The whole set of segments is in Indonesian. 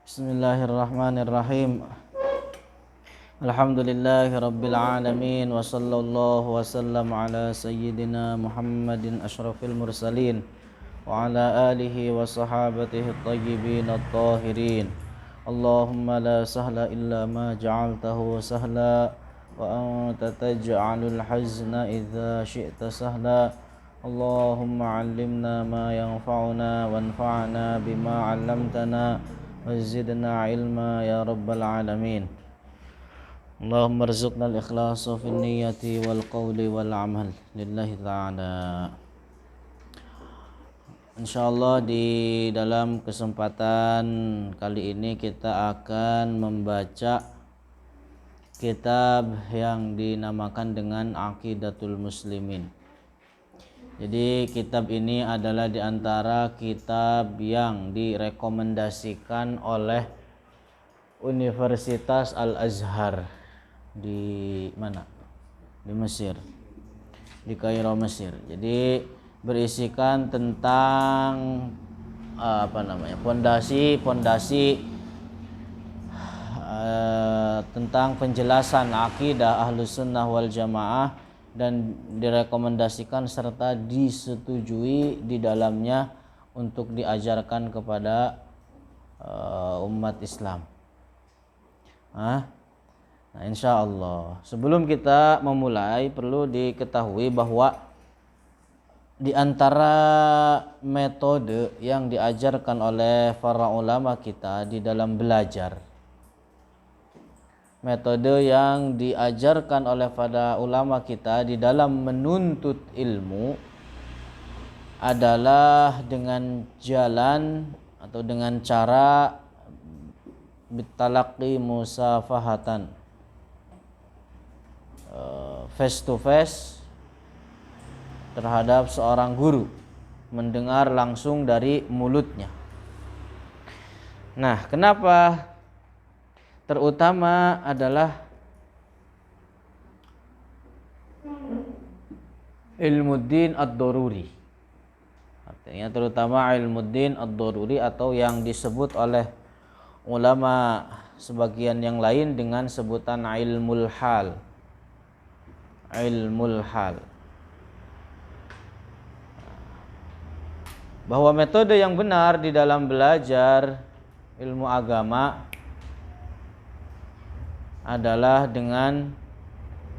Bismillahirrahmanirrahim. Alhamdulillahi rabbil alamin wa sallallahu wa sallam ala sayyidina Muhammadin asyrafil mursalin wa ala alihi wa sahabatihi at-tayyibin at-tahirin. Allahumma la sahla illa ma ja'altahu sahla wa anta taj'alul hazna idza syi'ta sahla. Allahumma 'allimna ma yanfa'una wanfa'na bima 'allamtana wazidna ilma ya rabbal alamin. Allahumma rzuqna al-ikhlasa fil niyyati wal qawli wal amal lillahi ta'ala. Insyaallah di dalam kesempatan kali ini kita akan membaca kitab yang dinamakan dengan Aqidatul Muslimin. Jadi kitab ini adalah di antara kitab yang direkomendasikan oleh Universitas Al-Azhar di mana? Di Mesir. Di Kairo, Mesir. Jadi berisikan tentang pondasi tentang penjelasan akidah Ahlus Sunnah wal Jamaah, dan direkomendasikan serta disetujui di dalamnya untuk diajarkan kepada umat Islam. Nah, insya Allah sebelum kita memulai perlu diketahui bahwa di antara metode yang diajarkan oleh para ulama kita di dalam belajar, metode yang diajarkan oleh para ulama kita di dalam menuntut ilmu adalah dengan jalan atau dengan cara bitalaqi musafahatan, face to face terhadap seorang guru, mendengar langsung dari mulutnya. Nah, kenapa terutama adalah ilmuddin ad-daruri. Artinya terutama ilmuddin ad-daruri atau yang disebut oleh ulama sebagian yang lain dengan sebutan ilmul hal. Ilmul hal. Bahwa metode yang benar di dalam belajar ilmu agama adalah dengan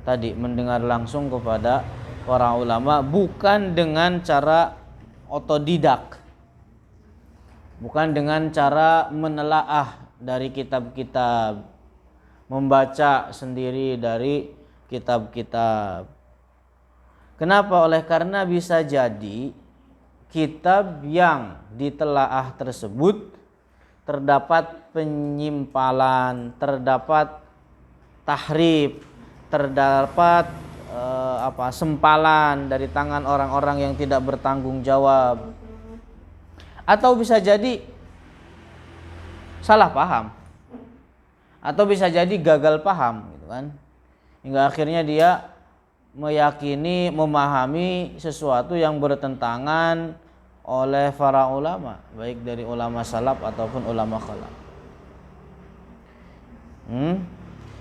tadi mendengar langsung kepada para ulama, bukan dengan cara otodidak, bukan dengan cara menelaah dari kitab-kitab, membaca sendiri dari kitab-kitab. Kenapa? Oleh karena bisa jadi kitab yang ditelaah tersebut terdapat penyimpangan, terdapat tahrif, terdapat sempalan dari tangan orang-orang yang tidak bertanggung jawab, atau bisa jadi salah paham, atau bisa jadi gagal paham, gitu kan, hingga akhirnya dia meyakini, memahami sesuatu yang bertentangan oleh para ulama, baik dari ulama salaf ataupun ulama khalaf.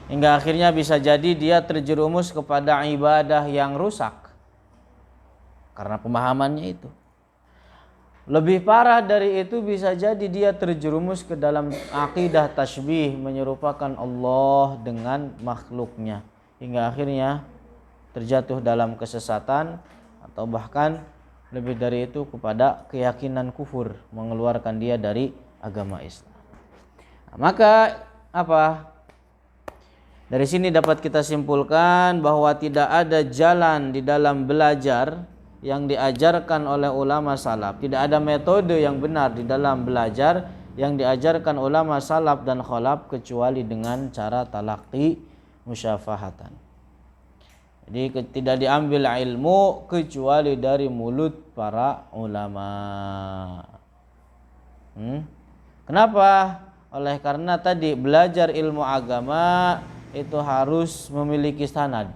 Hingga akhirnya bisa jadi dia terjerumus kepada ibadah yang rusak karena pemahamannya itu. Lebih parah dari itu, bisa jadi dia terjerumus ke dalam akidah tasybih, menyerupakan Allah dengan makhluknya, hingga akhirnya terjatuh dalam kesesatan atau bahkan lebih dari itu kepada keyakinan kufur, mengeluarkan dia dari agama Islam. Nah, maka apa? Dari sini dapat kita simpulkan bahwa tidak ada jalan di dalam belajar yang diajarkan oleh ulama salaf, tidak ada metode yang benar di dalam belajar yang diajarkan ulama salaf dan khalaf kecuali dengan cara talaqi musyafahatan. Jadi tidak diambil ilmu kecuali dari mulut para ulama. Kenapa? Oleh karena tadi belajar ilmu agama itu harus memiliki sanad.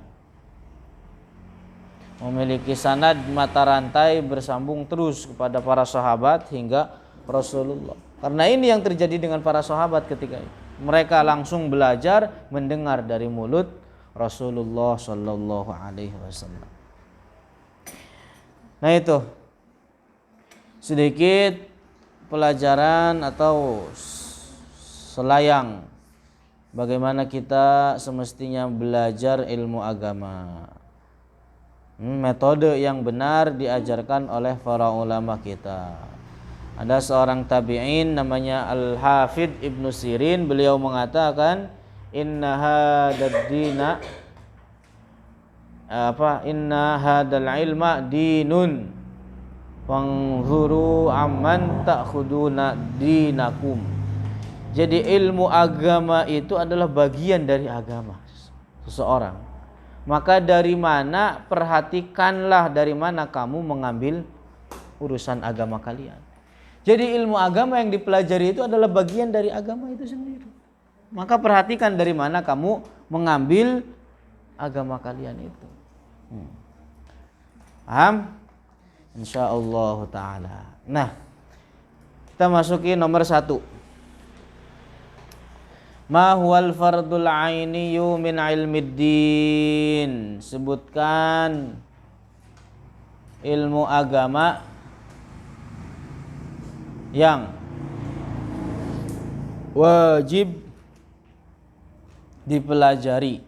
Memiliki sanad mata rantai bersambung terus kepada para sahabat hingga Rasulullah. Karena ini yang terjadi dengan para sahabat ketika itu. Mereka langsung belajar mendengar dari mulut Rasulullah Shallallahu Alaihi Wasallam. Nah itu sedikit pelajaran atau selayang bagaimana kita semestinya belajar ilmu agama. Metode yang benar diajarkan oleh para ulama kita. Ada seorang tabi'in namanya Al-Hafidh Ibnu Sirin, beliau mengatakan inna hadal ilma dinun fanzuru amman ta'khuduna dinakum. Jadi ilmu agama itu adalah bagian dari agama seseorang. Maka dari mana, perhatikanlah dari mana kamu mengambil urusan agama kalian. Jadi ilmu agama yang dipelajari itu adalah bagian dari agama itu sendiri. Maka perhatikan dari mana kamu mengambil agama kalian itu. Paham? Insyaallah ta'ala. Nah, kita masuki nomor 1. Ma huwal fardul ainiyu min ilmiddin. Sebutkan ilmu agama yang wajib dipelajari,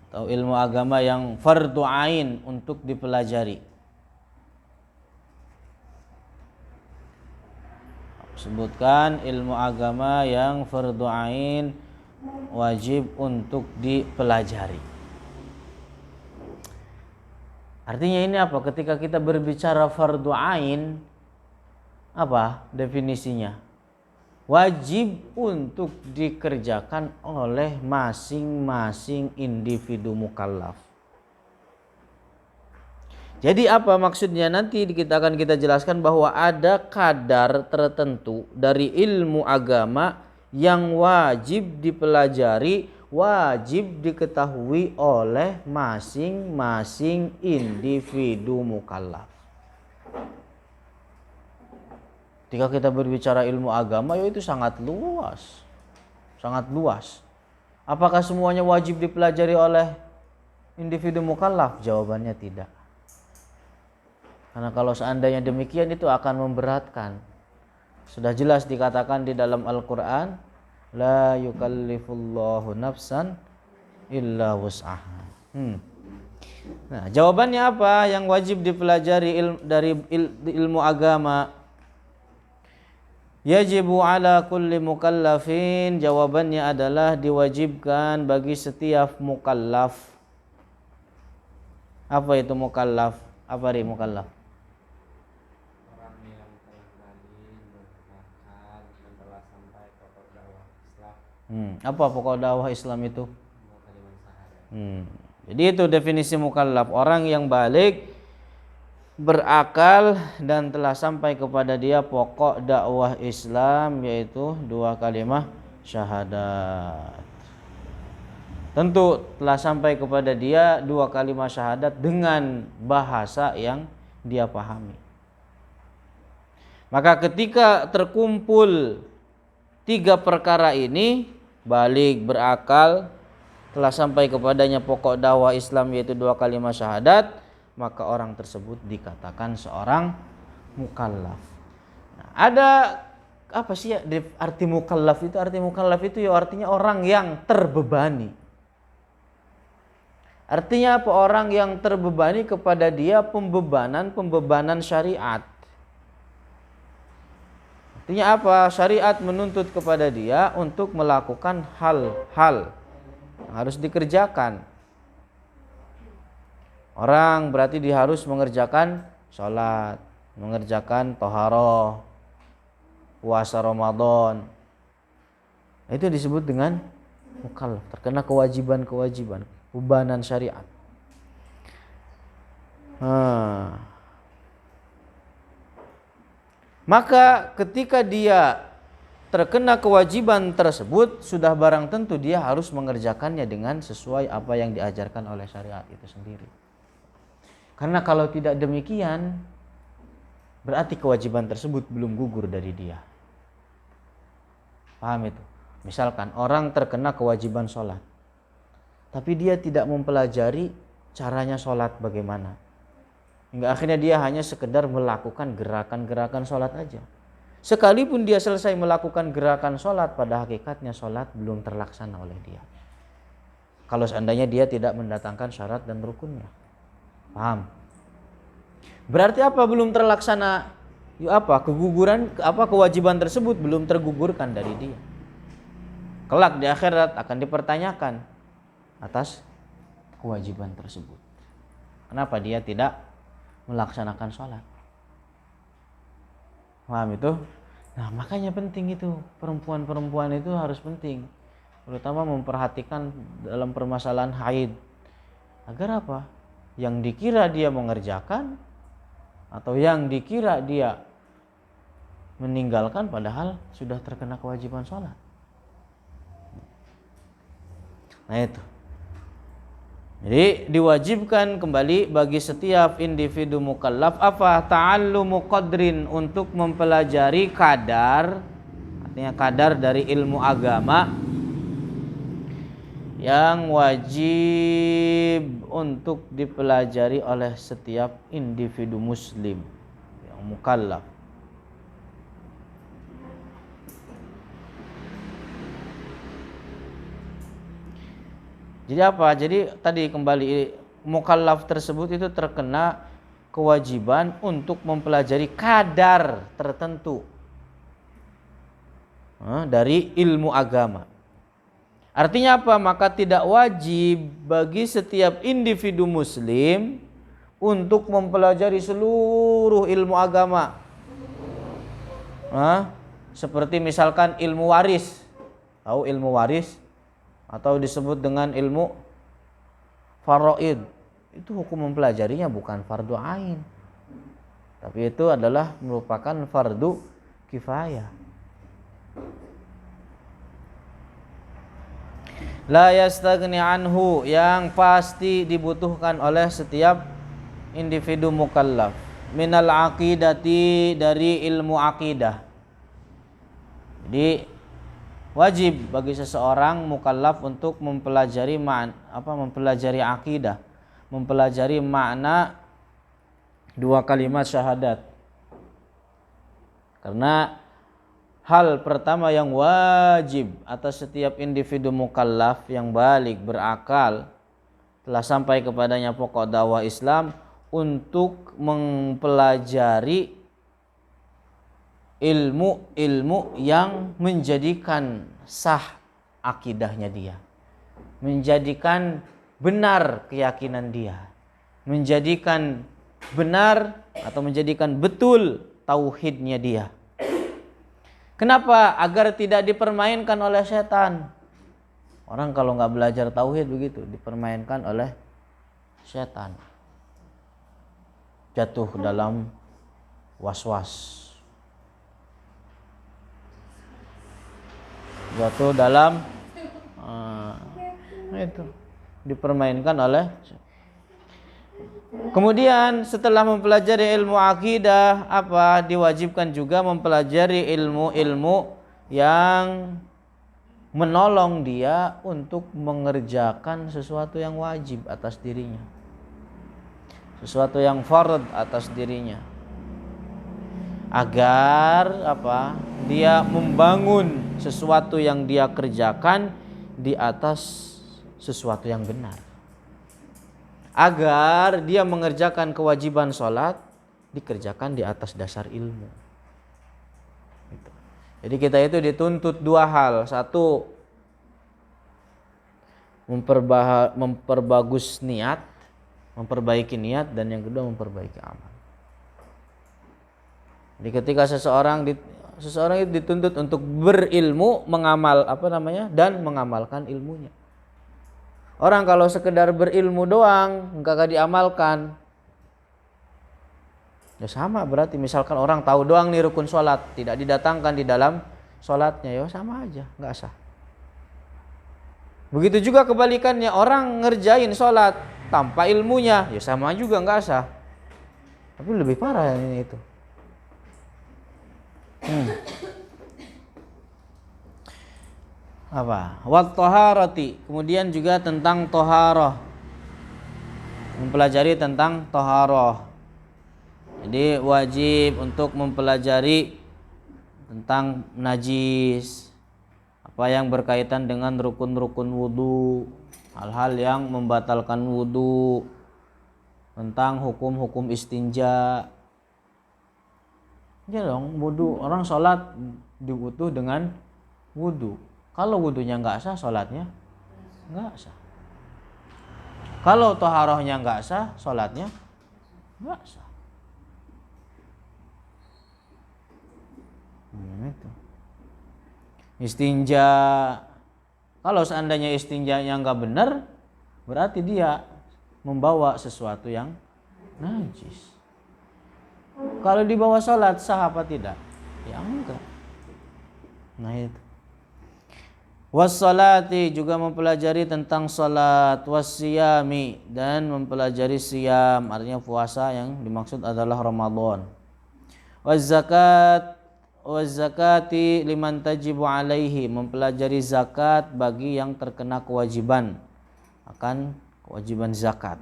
atau ilmu agama yang fardu ain untuk dipelajari. Sebutkan ilmu agama yang fardu ain wajib untuk dipelajari. Artinya ini apa? Ketika kita berbicara fardu ain, apa definisinya? Wajib untuk dikerjakan oleh masing-masing individu mukallaf. Jadi apa maksudnya? Nanti kita akan jelaskan bahwa ada kadar tertentu dari ilmu agama yang wajib dipelajari, wajib diketahui oleh masing-masing individu mukallaf. Ketika kita berbicara ilmu agama, itu sangat luas. Sangat luas. Apakah semuanya wajib dipelajari oleh individu mukallaf? Jawabannya tidak. Karena kalau seandainya demikian itu akan memberatkan. Sudah jelas dikatakan di dalam Al-Quran, la yukallifullahu nafsan illa wus'aha. Nah, jawabannya apa yang wajib dipelajari dari ilmu agama? Yajibu ala kulli mukallafin. Jawabannya adalah diwajibkan bagi setiap mukallaf. Apa itu mukallaf? Apa arti mukallaf? Orang yang telah balik, berakal, dan telah sampai pokok dakwah Islam. Apa pokok dakwah Islam itu? Jadi itu definisi mukallaf, orang yang balik, berakal, dan telah sampai kepada dia pokok dakwah Islam, yaitu 2 kalimat syahadat. Tentu telah sampai kepada dia 2 kalimat syahadat dengan bahasa yang dia pahami. Maka ketika terkumpul 3 perkara ini, balik, berakal, telah sampai kepadanya pokok dakwah Islam yaitu 2 kalimat syahadat, maka orang tersebut dikatakan seorang mukallaf. Nah, ada apa sih ya arti mukallaf itu? Arti mukallaf itu ya artinya orang yang terbebani. Artinya apa? Orang yang terbebani kepada dia pembebanan syariat. Artinya apa? Syariat menuntut kepada dia untuk melakukan hal-hal yang harus dikerjakan. Orang berarti dia harus mengerjakan sholat, mengerjakan toharoh, puasa Ramadan. Itu disebut dengan mukallaf, terkena kewajiban-kewajiban, bebanan syariat. Maka ketika dia terkena kewajiban tersebut, sudah barang tentu dia harus mengerjakannya dengan sesuai apa yang diajarkan oleh syariat itu sendiri. Karena kalau tidak demikian, berarti kewajiban tersebut belum gugur dari dia. Paham itu? Misalkan orang terkena kewajiban sholat, tapi dia tidak mempelajari caranya sholat bagaimana, hingga akhirnya dia hanya sekedar melakukan gerakan-gerakan sholat aja. Sekalipun dia selesai melakukan gerakan sholat, pada hakikatnya sholat belum terlaksana oleh dia, kalau seandainya dia tidak mendatangkan syarat dan rukunnya. Paham? Berarti apa belum terlaksana? Yuk apa? Keguguran, kewajiban tersebut belum tergugurkan dari dia. Kelak di akhirat akan dipertanyakan atas kewajiban tersebut. Kenapa dia tidak melaksanakan sholat? Paham itu? Nah, makanya penting itu, perempuan-perempuan itu harus penting, terutama memperhatikan dalam permasalahan haid. Agar apa? Yang dikira dia mengerjakan atau yang dikira dia meninggalkan padahal sudah terkena kewajiban sholat. Nah itu. Jadi diwajibkan kembali bagi setiap individu mukallaf apa? Ta'allumu qadrin, untuk mempelajari kadar, artinya kadar dari ilmu agama yang wajib untuk dipelajari oleh setiap individu muslim yang mukallaf. Jadi apa? Jadi tadi kembali, mukallaf tersebut itu terkena kewajiban untuk mempelajari kadar tertentu dari ilmu agama. Artinya apa? Maka tidak wajib bagi setiap individu muslim untuk mempelajari seluruh ilmu agama. Seperti misalkan ilmu waris. Tahu ilmu waris? Atau disebut dengan ilmu faraid. Itu hukum mempelajarinya bukan fardu ain, tapi itu adalah merupakan fardu kifayah. La yastaghni anhu, yang pasti dibutuhkan oleh setiap individu mukallaf. Minal aqidati, dari ilmu akidah. Jadi wajib bagi seseorang mukallaf untuk mempelajari mempelajari akidah, mempelajari makna dua kalimat syahadat. Karena hal pertama yang wajib atas setiap individu mukallaf yang balik berakal, telah sampai kepadanya pokok dakwah Islam, untuk mempelajari ilmu-ilmu yang menjadikan sah akidahnya dia, menjadikan benar keyakinan dia, menjadikan benar atau menjadikan betul tauhidnya dia. Kenapa? Agar tidak dipermainkan oleh setan. Orang kalau nggak belajar tauhid begitu, dipermainkan oleh setan, jatuh dalam was-was, jatuh dalam itu, dipermainkan oleh. Kemudian setelah mempelajari ilmu akidah, diwajibkan juga mempelajari ilmu-ilmu yang menolong dia untuk mengerjakan sesuatu yang wajib atas dirinya, sesuatu yang fard atas dirinya, agar dia membangun sesuatu yang dia kerjakan di atas sesuatu yang benar, agar dia mengerjakan kewajiban sholat dikerjakan di atas dasar ilmu. Jadi kita itu dituntut dua hal. Satu, memperbagus niat, memperbaiki niat, dan yang kedua memperbaiki amal. Jadi ketika seseorang itu dituntut untuk berilmu, dan mengamalkan ilmunya. Orang kalau sekedar berilmu doang, enggak diamalkan, ya sama berarti. Misalkan orang tahu doang nih rukun sholat, tidak didatangkan di dalam sholatnya, ya sama aja, enggak sah. Begitu juga kebalikannya, orang ngerjain sholat tanpa ilmunya, ya sama juga enggak sah. Tapi lebih parah yang ini itu. Apa? Wat taharati, kemudian juga tentang toharoh, mempelajari tentang toharoh. Jadi wajib untuk mempelajari tentang najis, apa yang berkaitan dengan rukun-rukun wudu, hal-hal yang membatalkan wudu, tentang hukum-hukum istinja. Ya dong, wudu, orang sholat dibutuh dengan wudu. Kalau wudunya nggak sah, sholatnya nggak sah. Kalau toharohnya nggak sah, sholatnya nggak sah. Itu. Istinja, kalau seandainya istinjanya nggak benar, berarti dia membawa sesuatu yang najis. Kalau dibawa sholat sah apa tidak? Ya enggak. Nah itu. Wassalati, juga mempelajari tentang salat, wassiyami, dan mempelajari siyam, artinya puasa yang dimaksud adalah Ramadan. Wazzakat, wazzakati liman tajibu alaihi, mempelajari zakat bagi yang terkena kewajiban akan kewajiban zakat.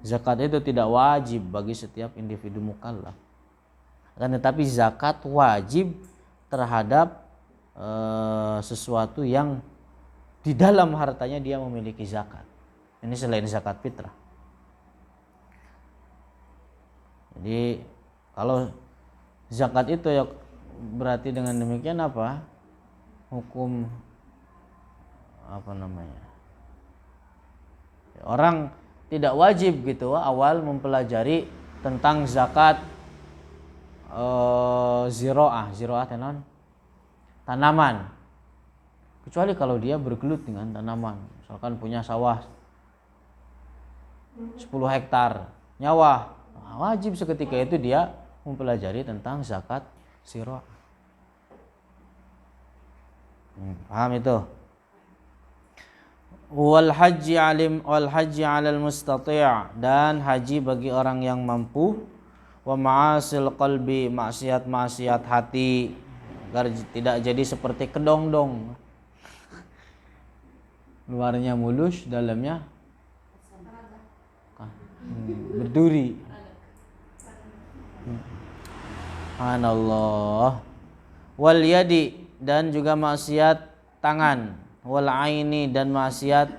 Zakat itu tidak wajib bagi setiap individu mukallaf. Akan tetapi zakat wajib terhadap sesuatu yang di dalam hartanya dia memiliki zakat. Ini selain zakat fitrah. Jadi kalau zakat itu ya berarti dengan demikian apa? Hukum apa namanya? Orang tidak wajib gitu awal mempelajari tentang zakat ziroah tenan tanaman, kecuali kalau dia bergelut dengan tanaman, misalkan punya sawah 10 hektar nyawa, wajib seketika itu dia mempelajari tentang zakat ziroah. Paham itu? Wal haji 'alal mustati', dan haji bagi orang yang mampu. Wa ma'asil qalbi, maksiat-maksiat hati, agar tidak jadi seperti kedongdong, luarnya mulus dalamnya berduri. Subhanallah. Wal yadi, dan juga maksiat tangan. Wal aini, dan maksiat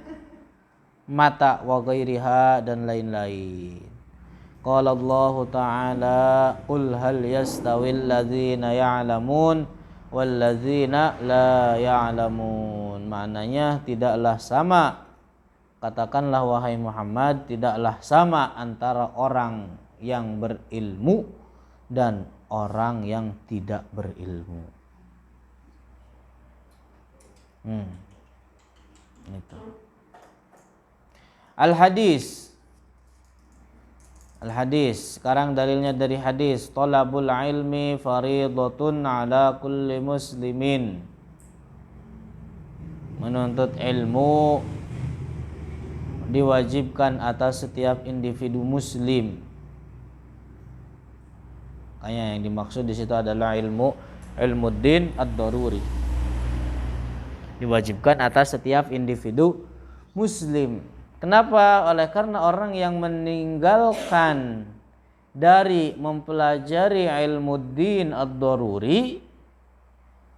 mata. Wa ghairiha, dan lain-lain. Qala Allah Ta'ala, qul hal yastawil ladzina ya'lamun wal ladzina la ya'lamun. Maknanya tidaklah sama, katakanlah wahai Muhammad, tidaklah sama antara orang yang berilmu dan orang yang tidak berilmu. Itu. Al-hadis, sekarang dalilnya dari hadis. Talabul ilmi faridatun ala kulli muslimin. Menuntut ilmu diwajibkan atas setiap individu muslim. Makanya yang dimaksud di situ adalah ilmuddin ad-daruri. Diwajibkan atas setiap individu muslim. Kenapa? Karena orang yang meninggalkan dari mempelajari ilmuddin ad-daruri,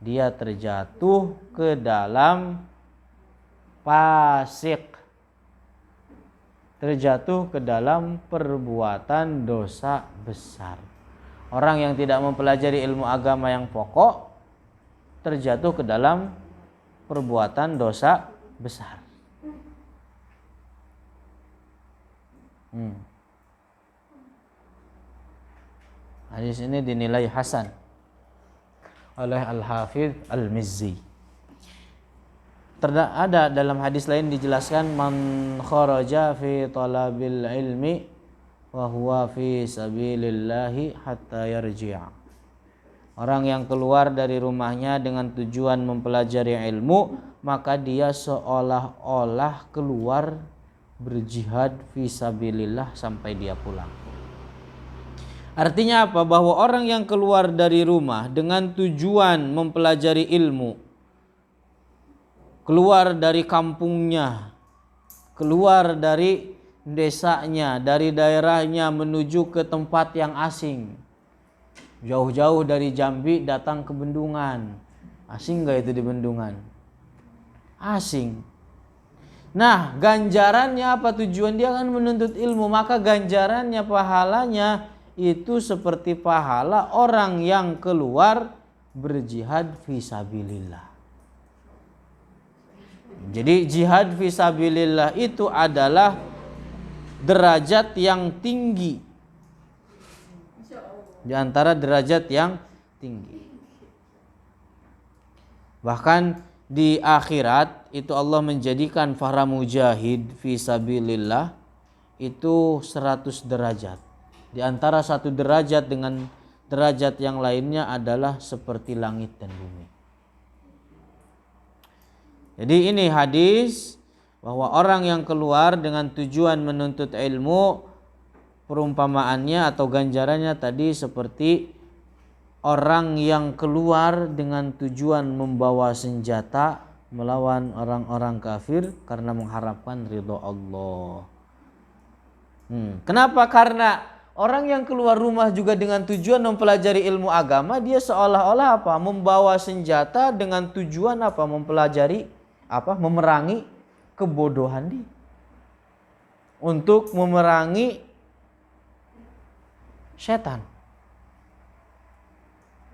dia terjatuh ke dalam fasik, terjatuh ke dalam perbuatan dosa besar. Orang yang tidak mempelajari ilmu agama yang pokok terjatuh ke dalam perbuatan dosa besar. Hadis ini dinilai hasan oleh Al-Hafidz Al-Mizzi. Ada dalam hadis lain dijelaskan, man kharaja fi talabil ilmi wa huwa fi sabilillahi hatta yarji'a. Orang yang keluar dari rumahnya dengan tujuan mempelajari ilmu, maka dia seolah-olah keluar berjihad fisabilillah sampai dia pulang. Artinya apa? Bahwa orang yang keluar dari rumah dengan tujuan mempelajari ilmu, keluar dari kampungnya, keluar dari desanya, dari daerahnya menuju ke tempat yang asing. Jauh-jauh dari Jambi datang ke Bendungan. Asing gak itu di Bendungan? Asing. Nah, ganjarannya apa? Tujuan dia kan menuntut ilmu, maka ganjarannya, pahalanya itu seperti pahala orang yang keluar berjihad fisabilillah. Jadi jihad fisabilillah itu adalah derajat yang tinggi di antara derajat yang tinggi. Bahkan di akhirat itu Allah menjadikan para mujahid fisabilillah itu 100 derajat. Di antara satu derajat dengan derajat yang lainnya adalah seperti langit dan bumi. Jadi ini hadis bahwa orang yang keluar dengan tujuan menuntut ilmu, perumpamaannya atau ganjarannya tadi seperti orang yang keluar dengan tujuan membawa senjata melawan orang-orang kafir karena mengharapkan ridho Allah. Kenapa? Karena orang yang keluar rumah juga dengan tujuan mempelajari ilmu agama, dia seolah-olah apa? Membawa senjata dengan tujuan apa? Mempelajari apa? Memerangi kebodohan dia. Untuk memerangi setan.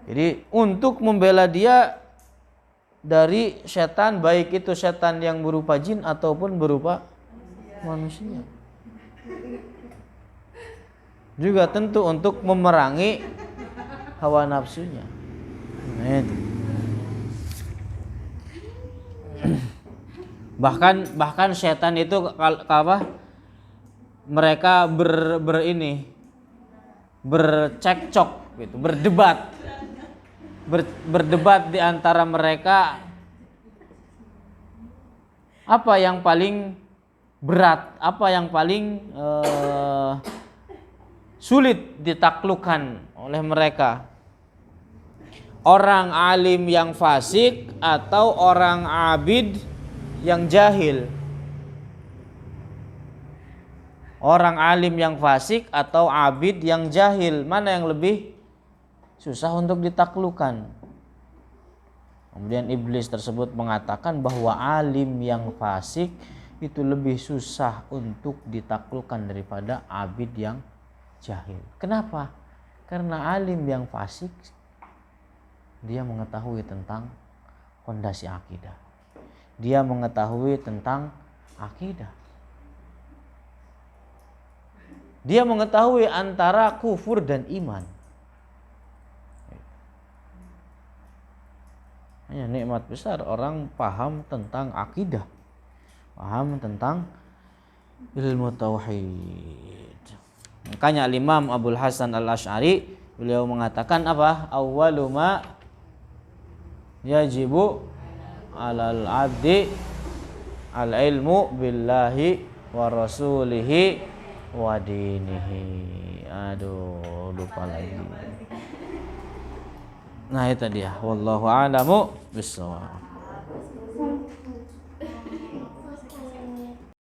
Jadi untuk membela dia dari setan, baik itu setan yang berupa jin ataupun berupa manusia. Juga tentu untuk memerangi hawa nafsunya. Nah, itu. Bahkan setan itu apa? Mereka bercekcok gitu, berdebat di antara mereka, apa yang paling berat, apa yang paling sulit ditaklukkan oleh mereka. Orang alim yang fasik atau orang abid yang jahil. Orang alim yang fasik atau abid yang jahil, mana yang lebih susah untuk ditaklukkan? Kemudian iblis tersebut mengatakan bahwa alim yang fasik itu lebih susah untuk ditaklukkan daripada abid yang jahil. Kenapa? Karena alim yang fasik dia mengetahui tentang fondasi akidah. Dia mengetahui tentang akidah. Dia mengetahui antara kufur dan iman. Hanya nikmat besar orang paham tentang akidah, paham tentang ilmu tauhid. Makanya Imam Abul Hasan Al-Asy'ari beliau mengatakan apa? Awwalu ma yajibu 'alal 'abdi al-ilmu billahi wa rasulihi wa dinihi. Aduh, lupa lagi. Nah, itu dia. Wallahu a'lamu bissawab.